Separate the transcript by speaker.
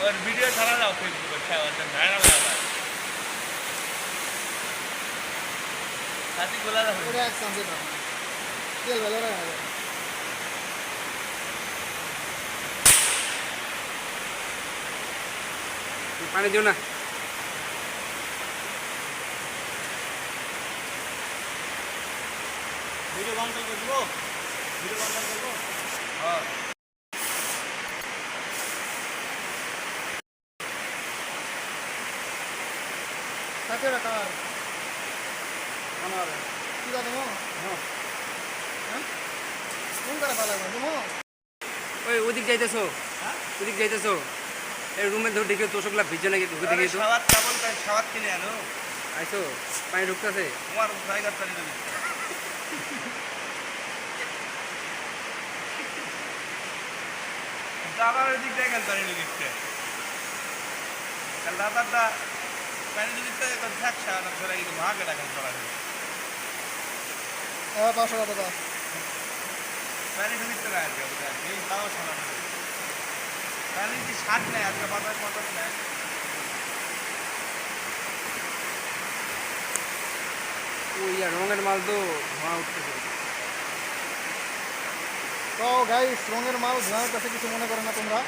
Speaker 1: ওর video ছাড়া দাও ফেসবুকে ভাইরাল হয় সাথী গোলা দাও
Speaker 2: ওটা এক চান্সে না তেল ভালো রাখা যায়
Speaker 3: পানি দিও না
Speaker 1: ভিডিও বন্ধ করে দেবো ভিডিও বন্ধ করে দেবো হ্যাঁ
Speaker 2: সাথে রাখা
Speaker 3: আমার
Speaker 2: কি দাও তুমি হ্যাঁ কোন করে ভালো লাগবে তুমি
Speaker 3: ওই ওদিক যাইতেছো ওদিক যাইতেছো এই রুমে ধর দেখে তোষকলা ভিজে নাকি ঢুকে দেখে তো
Speaker 1: সাবাত কেমন করে সাবাত কিনে আনো
Speaker 3: আইসো পানি ঢুকতেছে
Speaker 1: তোমার জায়গার পানি দেবে দাদার দিক দিয়ে গেল পানি ঢুকিচ্ছে কাল দাদারটা পানি ঢুকিচ্ছে এখন থাক সারা ধরে কিন্তু ভাগে রাখেন সবাই
Speaker 2: হ্যাঁ 500 টাকা দাও
Speaker 1: পানি ঢুকিচ্ছে না আজকে এই তাও সারা পানি কি শাক নেয় আজকে বাজার পটল নেয়
Speaker 3: ওই আর রঙের মাল তো ধোঁয়া উঠতেছে
Speaker 2: তো গাইস রঙের মাল ধোঁয়ার কাছে কিছু মনে করে না তোমরা